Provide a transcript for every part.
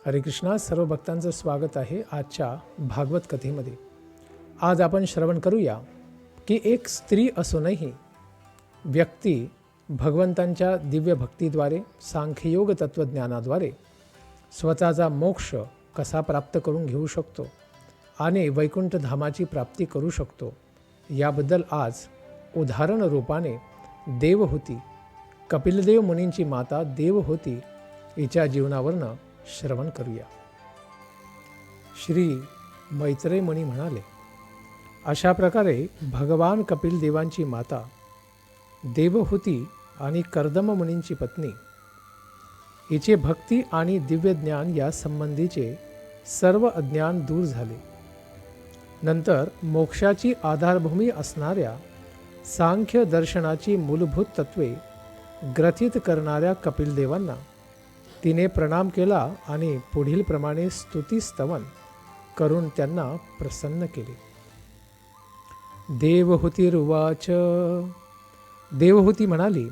हरे कृष्णा. सर्व भक्तांचं स्वागत आहे आजच्या भागवत कथेमध्ये. आज आपण श्रवण करूया की एक स्त्री असूनही व्यक्ती भगवंतांच्या दिव्य भक्तीद्वारे, सांख्ययोग तत्त्वज्ञानाद्वारे स्वतःचा मोक्ष कसा प्राप्त करून घेऊ शकतो आणि वैकुंठ धामाची प्राप्ती करू शकतो, याबद्दल आज उदाहरण रूपाने देवहूती, कपिलदेव मुनींची माता देवहूती हिच्या जीवनावरनं श्रवण करूया. श्री मैत्रेय मुनी म्हणाले, अशा प्रकारे भगवान कपिल देवांची माता देवहूती आणि कर्दम मुनींची पत्नी हिचे भक्ती आणि दिव्य ज्ञान या संबंधीचे सर्व अज्ञान दूर झाले. नंतर मोक्षाची आधारभूमी असणाऱ्या सांख्य दर्शनाची मूलभूत तत्वे ग्रथित करणाऱ्या कपिल देवांना तिने प्रणाम केला आणि पुढील प्रमाणे स्तुतीस्तवन करून त्यांना प्रसन्न केले. देवहूतिरुवाच. देवहूती म्हणाली,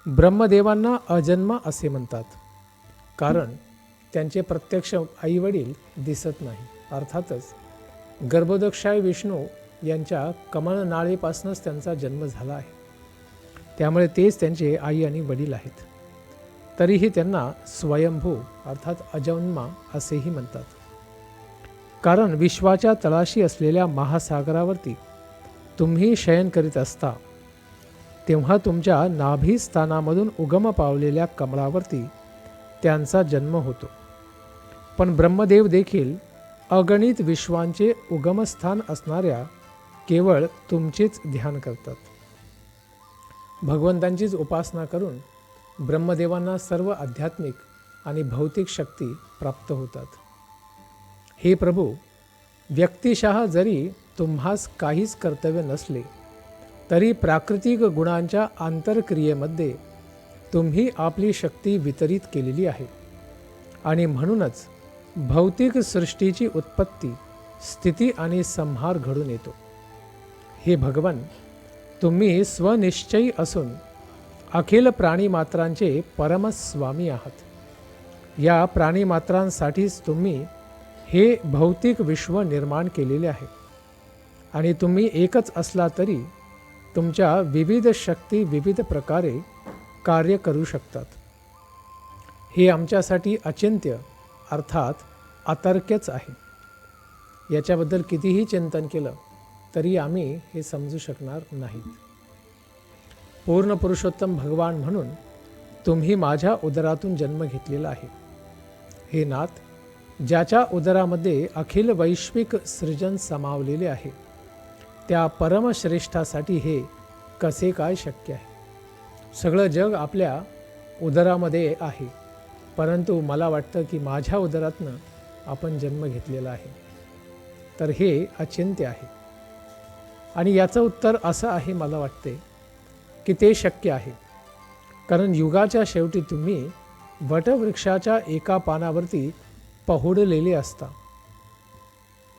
ब्रह्मदेवांना अजन्मा असे म्हणतात, कारण त्यांचे प्रत्यक्ष आईवडील दिसत नाही. अर्थातच गर्भोदक्षाय विष्णू यांच्या कमळनाळेपासूनच त्यांचा जन्म झाला आहे, त्यामुळे तेच त्यांचे आई आणि वडील आहेत. तरीही त्यांना स्वयंभू अर्थात अजन्मा असेही म्हणतात, कारण विश्वाच्या तळाशी असलेल्या महासागरावरती तुम्ही शयन करीत असता तेव्हा तुमच्या नाभिस्थानामधून उगम पावलेल्या कमळावरती त्यांचा जन्म होतो. पण ब्रह्मदेव देखील अगणित विश्वांचे उगमस्थान असणाऱ्या केवळ तुमचेच ध्यान करतात. भगवंतांचीच उपासना करून ब्रह्मदेवांना सर्व आध्यात्मिक आणि भौतिक शक्ती प्राप्त होतात. हे प्रभू, व्यक्तिशः जरी तुम्हास काहीच कर्तव्य नसले तरी प्राकृतिक गुणांच्या आंतरक्रियेमध्ये तुम्ही आपली शक्ती वितरित केलेली आहे आणि म्हणूनच भौतिक सृष्टीची उत्पत्ती, स्थिती आणि संहार घडून येतो. हे भगवन, तुम्ही स्वनिश्चयी असून अखिल प्राणीमात्रांचे परमस्वामी आहात. या प्राणीमात्रांसाठीच तुम्ही हे भौतिक विश्व निर्माण केलेले आहे आणि तुम्ही एकच असला तरी तुमच्या विविध शक्ती विविध प्रकारे कार्य करू शकतात. हे आमच्यासाठी अचिंत्य अर्थात अतर्क्यच आहे. याच्याबद्दल कितीही चिंतन केलं तरी आम्ही हे समजू शकणार नाहीत. पूर्ण पुरुषोत्तम भगवान म्हणून तुम्ही माझ्या उदरातून जन्म घेतलेला आहे. हे नाथ, ज्याच्या उदरामध्ये अखिल वैश्विक सृजन सामावलेले आहे, त्या परमश्रेष्ठासाठी हे कसे काय शक्य आहे? सगळं जग आपल्या उदरामध्ये आहे, परंतु मला वाटतं की माझ्या उदरातनं आपण जन्म घेतलेला आहे. तर हे अचिंत्य आहे. आणि याचं उत्तर असं आहे, मला वाटते की ते शक्य आहे, कारण युगाच्या शेवटी तुम्ही वटवृक्षाच्या एका पानावरती पहुडलेले असता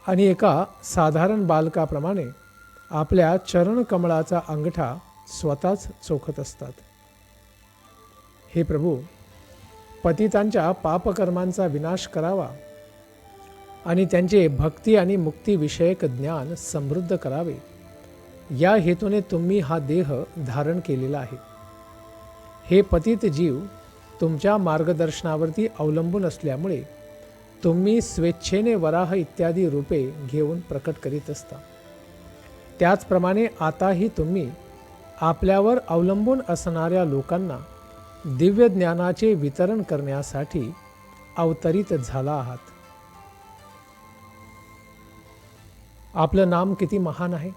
आणि एका साधारण बालकाप्रमाणे आपल्या चरणकमळाचा अंगठा स्वतःच चोखत असतात. हे प्रभू, पतितांच्या पापकर्मांचा विनाश करावा आणि त्यांचे भक्ती आणि मुक्तीविषयक ज्ञान समृद्ध करावे, या हेतूने तुम्ही हा देह धारण केलेला आहे. हे पतित जीव तुमच्या मार्गदर्शनावरती अवलंबून असल्यामुळे तुम्ही स्वेच्छेने वराह इत्यादी रूपे घेऊन प्रकट करीत असता. त्याचप्रमाणे आताही तुम्ही आपल्यावर अवलंबून असणाऱ्या लोकांना दिव्य ज्ञानाचे वितरण करण्यासाठी अवतरित झाला आहात. आपलं नाम किती महान आहे.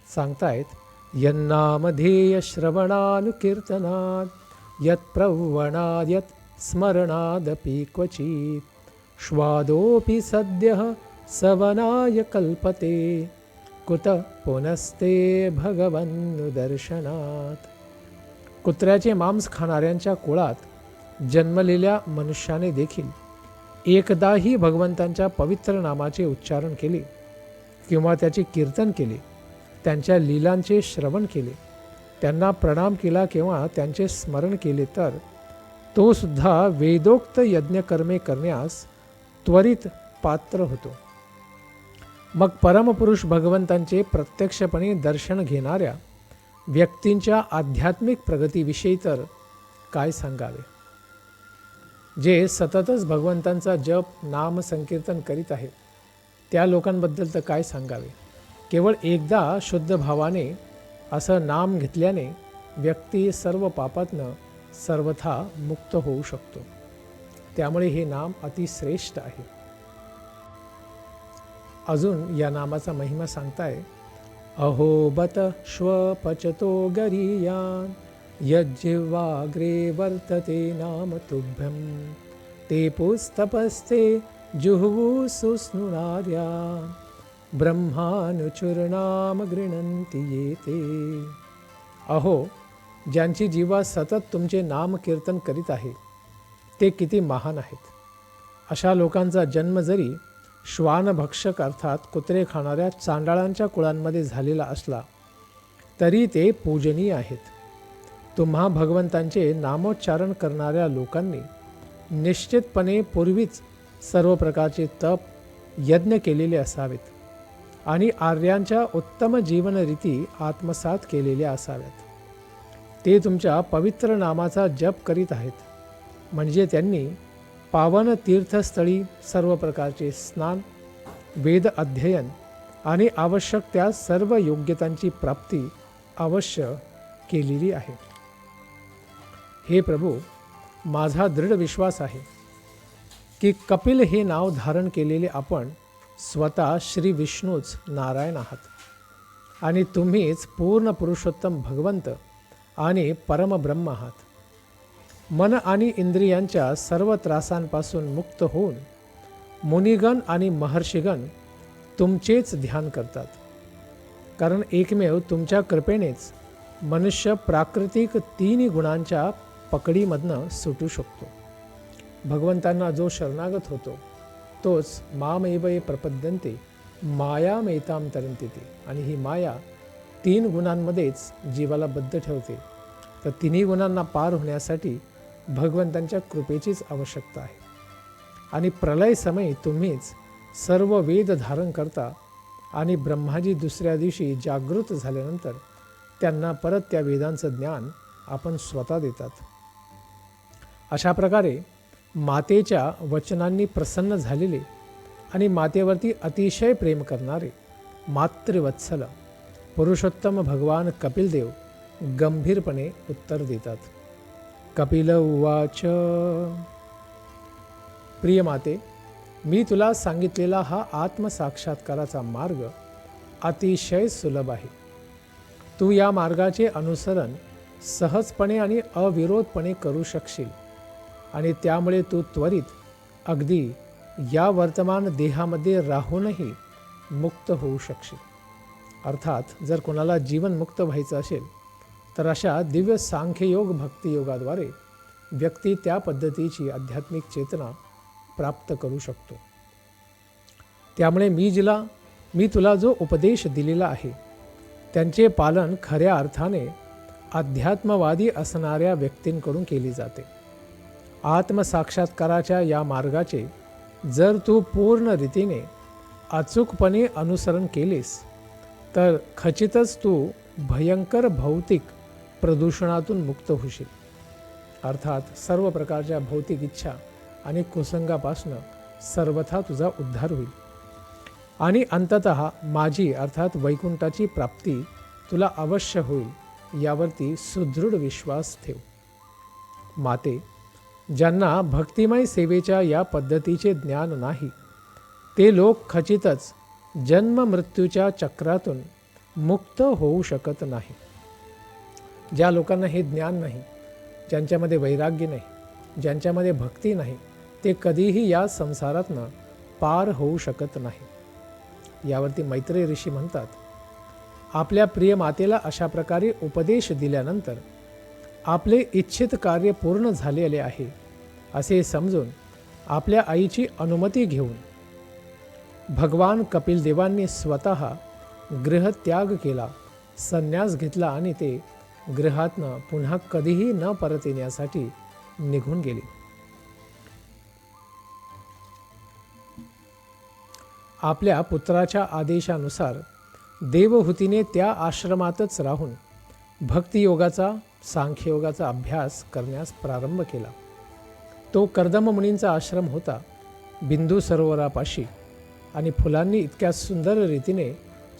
सांगतायत, यन्नामधेय श्रवणानुकीर्तनात् यत् प्रवणाद् यत् स्मरणादपि क्वचित् श्वादोऽपि सद्यः सवनाय कल्पते कुत पुनस्ते भगवन्नुदर्शनात्. कुत्र्याचे मांस खाणाऱ्यांच्या कुळात जन्मलेल्या मनुष्याने देखील एकदाही भगवंतांच्या पवित्र नामाचे उच्चारण केले किंवा त्याचे कीर्तन केले, त्यांच्या लीलांचे श्रवण केले, त्यांना प्रणाम केला किंवा त्यांचे स्मरण केले तर तो सुद्धा वेदोक्त यज्ञकर्मे करण्यास त्वरित पात्र होतो. मग परमपुरुष भगवंतांचे प्रत्यक्षपणे दर्शन घेणाऱ्या व्यक्तींच्या आध्यात्मिक प्रगतीविषयी तर काय सांगावे. जे सततच भगवंतांचा जप नाम संकीर्तन करीत आहेत त्या लोकांबद्दल तर काय सांगावे. केवळ एकदा शुद्ध भावाने असं नाम घेतल्याने व्यक्ती सर्व पापातनं सर्वथा मुक्त होऊ शकतो. त्यामुळे हे नाम अतिश्रेष्ठ आहे. अजून या नामाचा महिमा सांगताय. अहो बत श्वपचतो गरीयान यज्जिह्वाग्रे वर्तते नाम तुभ्यं ते पुस्तपस्ते जुह्वु सुस्नुनार्या ब्रह्मानुचूर्णाम गृह्णन्ति येते. अहो, ज्यांची जीवा सतत तुमचे नाम कीर्तन करीत आहे ते किती महान आहेत. अशा लोकांचा जन्म जरी श्वानभक्षक अर्थात कुत्रे खाणाऱ्या चांडाळांच्या कुळांमध्ये झालेला असला तरी ते पूजनीय आहेत. तुम्हा भगवंतांचे नामोच्चारण करणाऱ्या लोकांनी निश्चितपणे पूर्वीच सर्व प्रकारचे तप यज्ञ केलेले असावेत आणि आर्यांच्या उत्तम जीवनरीती आत्मसात केलेल्या असाव्यात. ते तुमच्या पवित्र नामाचा जप करीत आहेत म्हणजे त्यांनी पावन तीर्थस्थळी सर्व प्रकारचे स्नान, वेद अध्ययन आणि आवश्यक त्या सर्व योग्यतांची प्राप्ती अवश्य केलेली आहे. हे प्रभू, माझा दृढ विश्वास आहे की कपिल हे नाव धारण केलेले आपण स्वतः श्री विष्णूच नारायण आहात आणि तुम्हीच पूर्ण पुरुषोत्तम भगवंत आणि परमब्रह्म आहात. मन आणि इंद्रियांच्या सर्व त्रासांपासून मुक्त होऊन मुनिगण आणि महर्षिगण तुमचेच ध्यान करतात. कारण एकमेव तुमच्या कृपेनेच मनुष्य प्राकृतिक 3 गुणांच्या पकडीमधनं सुटू शकतो. भगवंतांना जो शरणागत होतो तोच मामेव ये प्रपद्यन्ते मायामेतां तरन्ति ते. आणि ही माया 3 गुणांमध्येच जीवाला बद्ध ठेवते. तर 3 गुणांना पार होण्यासाठी भगवंतांच्या कृपेचीच आवश्यकता आहे. आणि प्रलय समयी तुम्हीच सर्व वेद धारण करता आणि ब्रह्माजी दुसऱ्या दिवशी जागृत झाल्यानंतर त्यांना परत त्या वेदांचं ज्ञान आपण स्वतः देतात. अशा प्रकारे मातेच्या वचनांनी प्रसन्न झालेले आणि मातेवरती अतिशय प्रेम करणारे मातृवत्सल पुरुषोत्तम भगवान कपिलदेव गंभीरपणे उत्तर देतात. कपिल उवाच. प्रिय माते, मी तुला सांगितलेला हा आत्मसाक्षात्काराचा मार्ग अतिशय सुलभ आहे. तू या मार्गाचे अनुसरण सहजपणे आणि अविरोधपणे करू शकशील आणि त्यामुळे तू त्वरित अगदी या वर्तमान देहामध्ये राहूनही मुक्त होऊ शकशील. अर्थात जर कोणाला जीवनमुक्त व्हायचं असेल तर अशा दिव्य सांख्ययोग भक्तियोगाद्वारे व्यक्ती त्या पद्धतीची आध्यात्मिक चेतना प्राप्त करू शकतो. त्यामुळे मी तुला जो उपदेश दिलेला आहे त्यांचे पालन खऱ्या अर्थाने अध्यात्मवादी असणाऱ्या व्यक्तींकडून केले जाते. आत्मसाक्षात्काराच्या या मार्गाचे जर तू पूर्ण रीतीने अचूकपणे अनुसरण केलेस तर खचितच तू भयंकर भौतिक प्रदूषणातून मुक्त होशील. अर्थात सर्व प्रकारच्या भौतिक इच्छा आणि कुसंगापासून सर्वथा तुझा उद्धार होईल आणि अंततः माझी अर्थात वैकुंठाची प्राप्ती तुला अवश्य होईल यावरती सुदृढ विश्वास ठेव. माते, ज्यांना भक्तिमय सेवेच्या या पद्धतीचे ज्ञान नाही ते लोक खचितच जन्म मृत्यूच्या चक्रातून मुक्त होऊ शकत नाही. ज्या लोकांना हे ज्ञान नाही, ज्यांच्यामध्ये वैराग्य नाही, ज्यांच्यामध्ये भक्ती नाही, ते कधीही या संसारातनं पार होऊ शकत नाही. यावरती मैत्रेय ऋषी म्हणतात, आपल्या प्रिय मातेला अशा प्रकारे उपदेश दिल्यानंतर आपले इच्छित कार्य पूर्ण झालेले आहे असे समजून आपल्या आईची अनुमती घेऊन भगवान कपिल देवांनी स्वतः गृहत्याग केला, संन्यास घेतला आणि ते गृहातनं पुन्हा कधीही न परत येण्यासाठी निघून गेली. आपल्या पुत्राच्या आदेशानुसार देवहूतीने त्या आश्रमातच राहून भक्तियोगाचा, सांख्ययोगाचा अभ्यास करण्यास प्रारंभ केला. तो कर्दम मुनींचा आश्रम होता. बिंदू सरोवरापाशी आणि फुलांनी इतक्या सुंदर रीतीने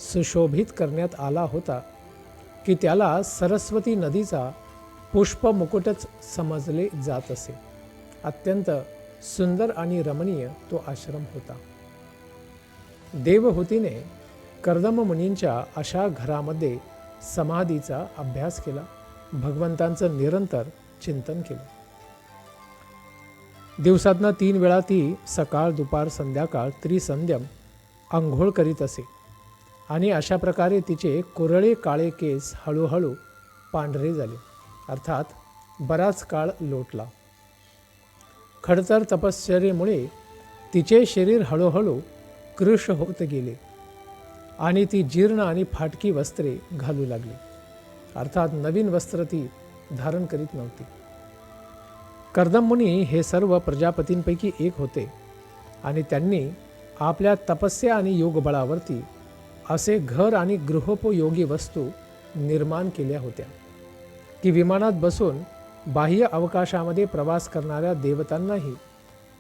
सुशोभित करण्यात आला होता की त्याला सरस्वती नदीचा पुष्पमुकुटच समजले जात असे. अत्यंत सुंदर आणि रमणीय तो आश्रम होता. देवहूतीने कर्दम मुनींच्या अशा घरामध्ये समाधीचा अभ्यास केला, भगवंतांचं निरंतर चिंतन केलं. दिवसातनं 3 वेळा ती सकाळ, दुपार, संध्याकाळ त्रिसंध्यम आंघोळ करीत असे आणि अशा प्रकारे तिचे कुरळे काळे केस हळूहळू पांढरे झाले, अर्थात बराच काळ लोटला. खडतर तपश्चर्येमुळे तिचे शरीर हळूहळू कृश होत गेले आणि ती जीर्ण आणि फाटकी वस्त्रे घालू लागली, अर्थात नवीन वस्त्र ती धारण करीत नव्हती. कर्दम मुनी हे सर्व प्रजापतींपैकी एक होते आणि त्यांनी आपल्या तपस्या आणि योगबळावरती असे घर आणि गृहोपयोगी वस्तू निर्माण केल्या होत्या की विमानात बसून बाह्य अवकाशामध्ये प्रवास करणाऱ्या देवतांनाही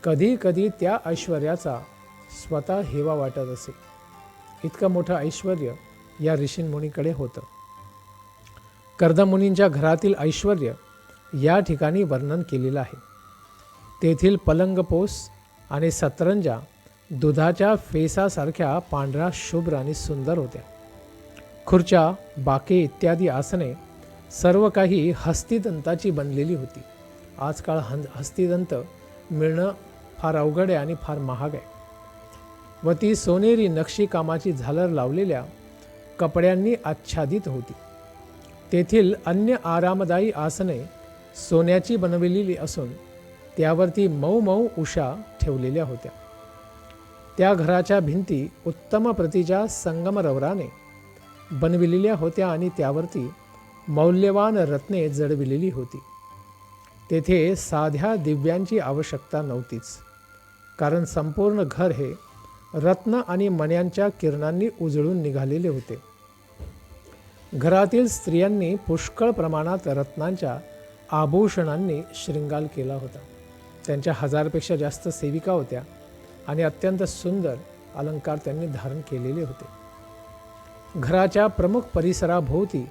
कधी कधी त्या ऐश्वर्याचा स्वतः हेवा वाटत असे. इतकं मोठं ऐश्वर्य या ऋषींमुनीकडे होतं. कर्दम मुनींच्या घरातील ऐश्वर्य या ठिकाणी वर्णन केलेलं आहे. तेथील पलंगपोस आणि सतरंजा दुधाच्या फेसासारख्या पांढऱ्या, शुभ्र आणि सुंदर होत्या. खुर्च्या, बाके इत्यादी आसने सर्व काही हस्तिदंताची बनलेली होती. आजकाल हस्तिदंत मिळणं फार अवघड आहे आणि फार महाग आहे. व ती सोनेरी नक्षीकामाची झालर लावलेल्या कपड्यांनी आच्छादित होती. तेथील अन्य आरामदायी आसने सोन्याची बनविलेली असून त्यावरती मऊ मऊ उषा ठेवलेल्या होत्या. त्या घराच्या भिंती उत्तम प्रतीच्या संगमरवराने बनविलेल्या होत्या आणि त्यावरती मौल्यवान रत्ने जडविलेली होती. तेथे साध्या दिव्यांची आवश्यकता नव्हतीच, कारण संपूर्ण घर हे रत्न आणि मण्यांच्या किरणांनी उजळून निघालेले होते. घरातील स्त्रियांनी पुष्कळ प्रमाणात रत्नांच्या आभूषणांनी शृंगार केला होता. त्यांच्या 1000पेक्षा जास्त सेविका होत्या आणि अत्यंत सुंदर अलंकार त्यांनी धारण केलेले होते. घराच्या प्रमुख परिसराभोवती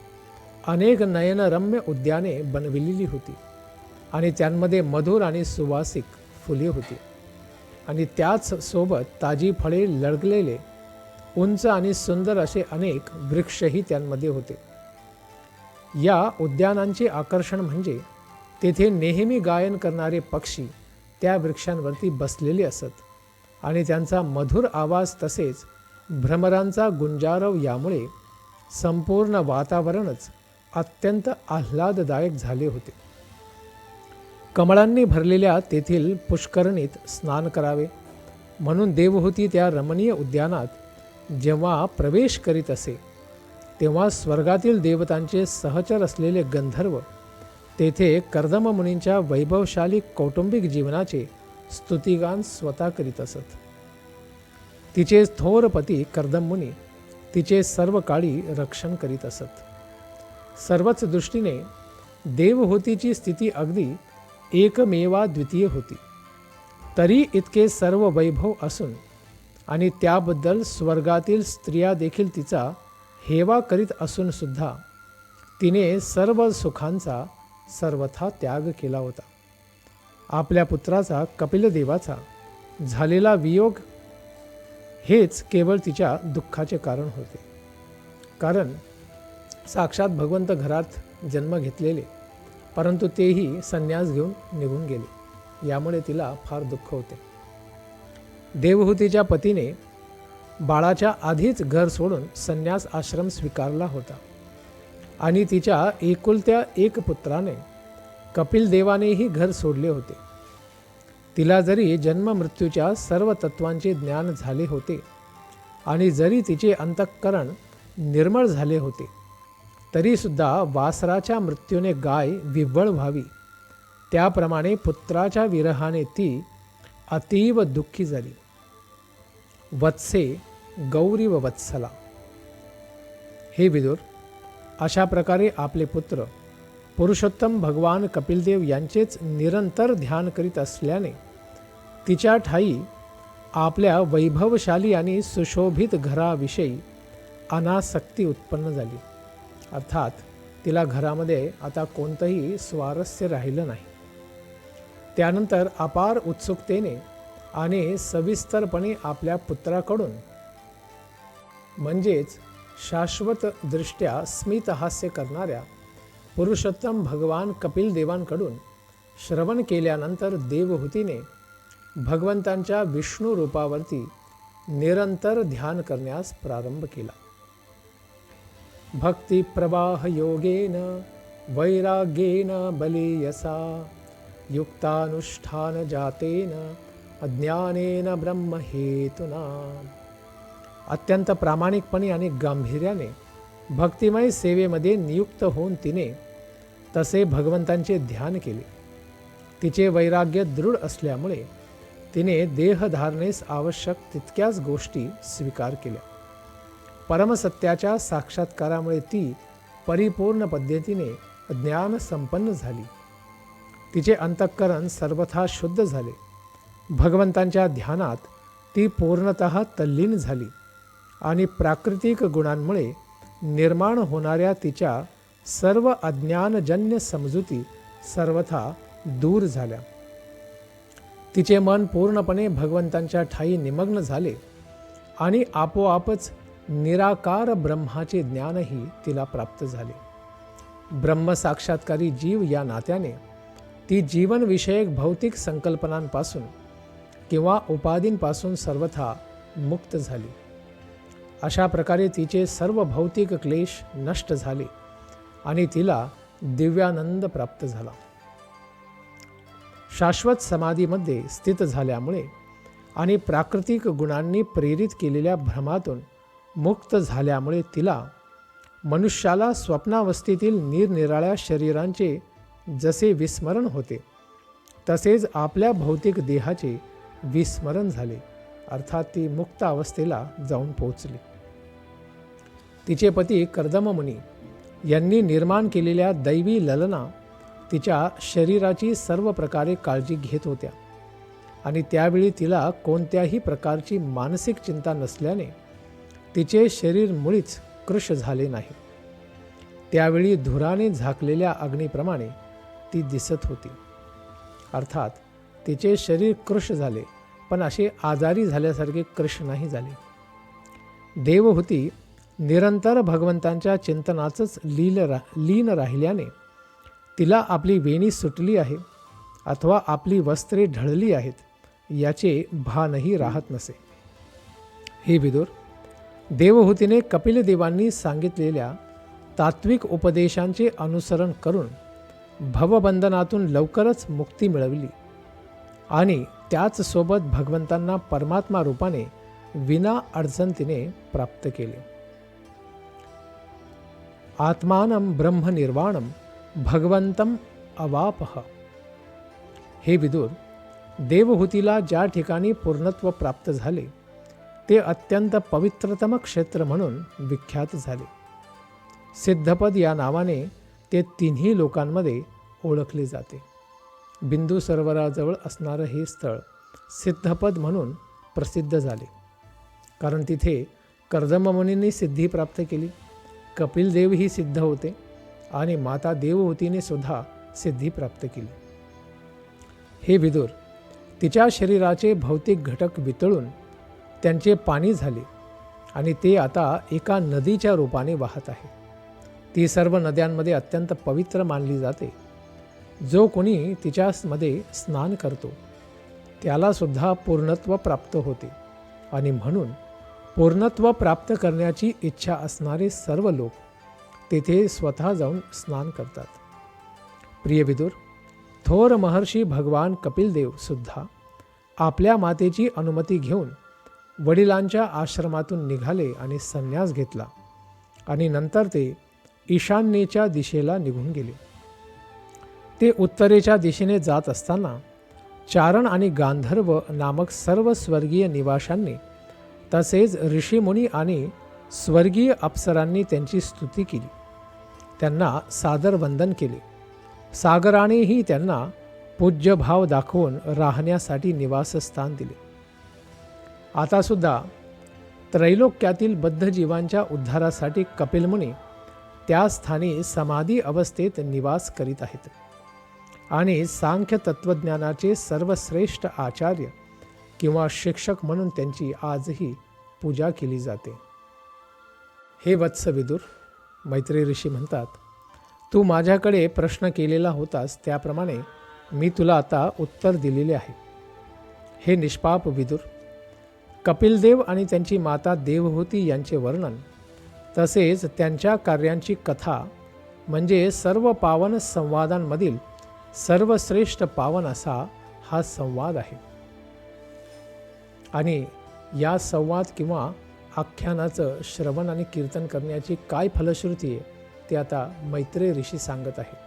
अनेक नयनरम्य उद्याने बनविलेली होती आणि त्यांमध्ये मधुर आणि सुवासिक फुले होती आणि त्याच सोबत ताजी फळे लढलेले उंच आणि सुंदर असे अनेक वृक्षही त्यांमध्ये होते. या उद्यानांचे आकर्षण म्हणजे तेथे नेहमी गायन करणारे पक्षी त्या वृक्षांवरती बसलेले असत आणि त्यांचा मधुर आवाज तसेच भ्रमरांचा गुंजारव यामुळे संपूर्ण वातावरणच अत्यंत आल्हाददायक झाले होते. कमळांनी भरलेल्या तेथील पुष्करणीत स्नान करावे म्हणून देवहूती त्या रमणीय उद्यानात जेव्हा प्रवेश करीत असे तेव्हा स्वर्गातील देवतांचे सहचर असलेले गंधर्व तेथे कर्दम मुनींच्या वैभवशाली कौटुंबिक जीवनाचे स्तुतिगान स्वतः करीत असत. तिचे थोर पती कर्दम मुनी तिचे सर्व काळी रक्षण करीत असत. सर्वच दृष्टीने देवहूतीची स्थिती अगदी एकमेवा द्वितीय होती. तरी इतके सर्व वैभव असून आणि त्याबद्दल स्वर्गातील स्त्रिया देखील तिचा हेवा करीत असून सुद्धा तिने सर्व सुखांचा सर्वथा त्याग केला होता. आपल्या पुत्राचा कपिलदेवाचा झालेला वियोग हेच केवळ तिच्या दुःखाचे कारण होते. कारण साक्षात भगवंत घरात जन्म घेतलेले, परंतु तेही संन्यास घेऊन निघून गेले, यामुळे तिला फार दुःख होते. देवहूतीच्या पतीने बाळाच्या आधीच घर सोडून संन्यास आश्रम स्वीकारला होता आणि तिच्या एकुलत्या एक पुत्राने कपिलदेवानेही घर सोडले होते. तिला जरी जन्म मृत्यूच्या सर्व तत्वांचे ज्ञान झाले होते आणि जरी तिचे अंतःकरण निर्मळ झाले होते, तरीसुद्धा वासराच्या मृत्यूने गाय विव्वळ व्हावी त्याप्रमाणे पुत्राच्या विरहाने ती अतीव दुःखी झाली. वत्से गौरी व वत्सला. हे विदुर, अशा प्रकारे आपले पुत्र पुरुषोत्तम भगवान कपिलदेव यांचेच निरंतर ध्यान करीत असल्याने तिच्या ठाई आपल्या वैभवशाली आणि सुशोभित घराविषयी अनासक्ती उत्पन्न झाली. अर्थात तिला घरामध्ये आता कोणतंही स्वारस्य राहिलं नाही. त्यानंतर अपार उत्सुकतेने आणि सविस्तरपणे आपल्या पुत्राकडून म्हणजेच शाश्वतदृष्ट्या स्मितहास्य करणाऱ्या पुरुषोत्तम भगवान कपिल देवांकडून श्रवण केल्यानंतर देवहूतीने भगवंतांच्या विष्णू रूपावरती निरंतर ध्यान करण्यास प्रारंभ केला. भक्ती प्रवाह योगेन वैराग्येन बलीयसा युक्तानुष्ठान जातेन अज्ञानेन ब्रह्महेतुना. अत्यंत प्रामाणिकपणे आणि गांभीर्याने भक्तिमय सेवेमध्ये नियुक्त होऊन तिने तसे भगवंतांचे ध्यान केले. तिचे वैराग्य दृढ असल्यामुळे तिने देहधारणेस आवश्यक तितक्याच गोष्टी स्वीकार केल्या. परमसत्याच्या साक्षात्कारामुळे ती परिपूर्ण पद्धतीने ज्ञान संपन्न झाली. तिचे अंतःकरण सर्वथा शुद्ध झाले. भगवंतांच्या ध्यानात ती पूर्णतः तल्लीन झाली आणि प्राकृतिक गुणांमुळे निर्माण होणाऱ्या तिच्या सर्व अज्ञानजन्य समजुती सर्वथा दूर झाल्या. तिचे मन पूर्णपणे भगवंतांच्या ठाई निमग्न झाले आणि आपोआपच निराकार ब्रह्माचे ज्ञानही तिला प्राप्त झाले. ब्रह्मसाक्षात्कारी जीव या नात्याने ती जीवनविषयक भौतिक संकल्पनांपासून किंवा उपाधींपासून सर्वथा मुक्त झाली. अशा प्रकारे तिचे सर्व भौतिक क्लेश नष्ट झाले आणि तिला दिव्यानंद प्राप्त झाला. शाश्वत समाधीमध्ये स्थित झाल्यामुळे आणि प्राकृतिक गुणांनी प्रेरित केलेल्या भ्रमातून मुक्त झाल्यामुळे तिला मनुष्याला स्वप्नावस्थेतील निरनिराळ्या शरीरांचे जसे विस्मरण होते तसेच आपल्या भौतिक देहाचे विस्मरण झाले. अर्थात ती मुक्त अवस्थेला जाऊन पोहोचली. तिचे पती कर्दम मुनी यांनी निर्माण केलेल्या दैवी ललना तिच्या शरीराची सर्व प्रकारे काळजी घेत होत्या आणि त्यावेळी तिला कोणत्याही प्रकारची मानसिक चिंता नसल्याने तिचे शरीर मुळीच कृश झाले नाही. त्यावेळी धुराने झाकलेल्या अग्नीप्रमाणे ती दिसत होती. अर्थात तिचे शरीर कृश झाले, पण असे आजारी झाल्यासारखे कृश नाही झाले. देवहूती निरंतर भगवंतांच्या चिंतनाचंच लीन राहिल्याने तिला आपली वेणी सुटली आहे अथवा आपली वस्त्रे ढळली आहेत याचे भानही राहत नसे. हे विदुर, देवहूतीने कपिलदेवांनी सांगितलेल्या तात्विक उपदेशांचे अनुसरण करून भवबंधनातून लवकरच मुक्ती मिळवली आणि त्याचसोबत भगवंतांना परमात्मा रूपाने विना अडचण तिने प्राप्त केले. आत्मानं ब्रह्मनिर्वाणं भगवंतं अवापह. हे विदुर, देवहूतीला ज्या ठिकाणी पूर्णत्व प्राप्त झाले ते अत्यंत पवित्रतम क्षेत्र म्हणून विख्यात झाले. सिद्धपद या नावाने ते तिन्ही लोकांमध्ये ओळखले जाते. बिंदू सरोवराजवळ असणारं हे स्थळ सिद्धपद म्हणून प्रसिद्ध झाले, कारण तिथे कर्दम मुनींनी सिद्धी प्राप्त केली. कपिलदेवही सिद्ध होते आणि माता देवहूतीने सुद्धा सिद्धी प्राप्त केली. हे विदुर, तिच्या शरीराचे भौतिक घटक वितळून त्यांचे पाणी झाले आणि ते आता एका नदीच्या रूपाने वाहत आहे. ती सर्व नद्यांमध्ये अत्यंत पवित्र मानली जाते. जो कोणी तिच्यामध्ये स्नान करतो त्यालासुद्धा पूर्णत्व प्राप्त होते आणि म्हणून पूर्णत्व प्राप्त करण्याची इच्छा असणारे सर्व लोक तेथे स्वतः जाऊन स्नान करतात. प्रिय विदुर, थोर महर्षी भगवान कपिलदेव सुद्धा आपल्या मातेची अनुमती घेऊन वडिलांच्या आश्रमातून निघाले आणि संन्यास घेतला आणि नंतर ते ईशान्येच्या दिशेला निघून गेले. ते उत्तरेच्या दिशेने जात असताना चारण आणि गांधर्व नामक सर्व स्वर्गीय निवाशांनी तसेच ऋषीमुनी आणि स्वर्गीय अप्सरांनी त्यांची स्तुती केली, त्यांना सादर वंदन केले. सागरानेही त्यांना पूज्यभाव दाखवून राहण्यासाठी निवासस्थान दिले. आता सुद्धा त्रैलोक्यातील बद्ध जीवांच्या उद्धारासाठी कपिल मुनी त्या स्थानी समाधी अवस्थेत निवास करीत आहेत आणि सांख्य तत्त्वज्ञानाचे सर्वश्रेष्ठ आचार्य किंवा शिक्षक म्हणून त्यांची आजही पूजा केली जाते. हे वत्स विदुर, मैत्रेय ऋषी म्हणतात, तू माझ्याकडे प्रश्न केलेला होतास त्याप्रमाणे मी तुला आता उत्तर दिलेले आहे. हे निष्पाप विदुर, कपिलदेव आणि त्यांची माता देवहूती यांचे वर्णन तसेच त्यांच्या कार्यांची कथा म्हणजे सर्व पावन संवादांमधील सर्वश्रेष्ठ पावन असा हा संवाद आहे. आणि या संवाद किंवा आख्यानाचं श्रवण आणि कीर्तन करण्याची काय फलश्रुती आहे ते आता मैत्रेय ऋषी सांगत आहे.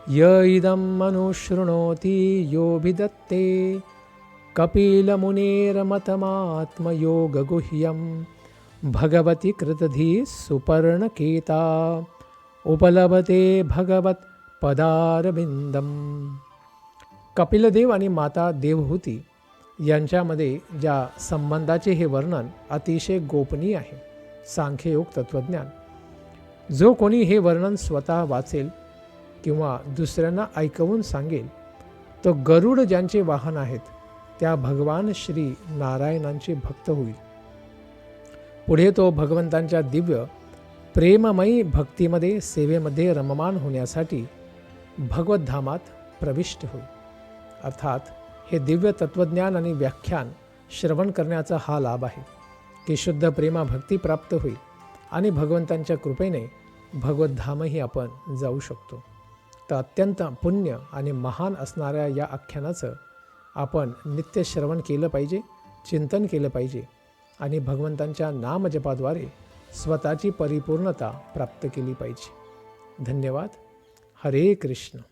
य इदं मनुशृणोति योभिदत्ते कपिलमुनेर्मतमात्मयोगगुह्यं भगवती कृतधी सुपर्णकेता उपलभते भगवत पदारविंदम. कपिलदेव आणि माता देवहूती यांच्यामध्ये ज्या संबंधाचे हे वर्णन अतिशय गोपनीय आहे. सांख्ययोग तत्त्वज्ञान, जो कोणी हे वर्णन स्वतः वाचेल किंवा दुसऱ्यांना ऐकवून सांगेल तो गरुड ज्यांचे वाहन आहेत त्या भगवान श्री नारायणांचे भक्त होईल. पुढे तो भगवंतांच्या दिव्य प्रेममयी भक्तीमध्ये सेवेमध्ये रममान होण्यासाठी भगवद्धामात प्रविष्ट होईल. अर्थात हे दिव्य तत्त्वज्ञान आणि व्याख्यान श्रवण करण्याचा हा लाभ आहे की शुद्ध प्रेमा भक्ती प्राप्त होईल आणि भगवंतांच्या कृपेने भगवद्धामही आपण जाऊ शकतो. तर अत्यंत पुण्य आणि महान असणाऱ्या या आख्यानाचं आपण नित्य श्रवण केलं पाहिजे, चिंतन केलं पाहिजे आणि भगवंतांच्या नामजपाद्वारे स्वतःची परिपूर्णता प्राप्त केली पाहिजे. धन्यवाद. हरे कृष्ण.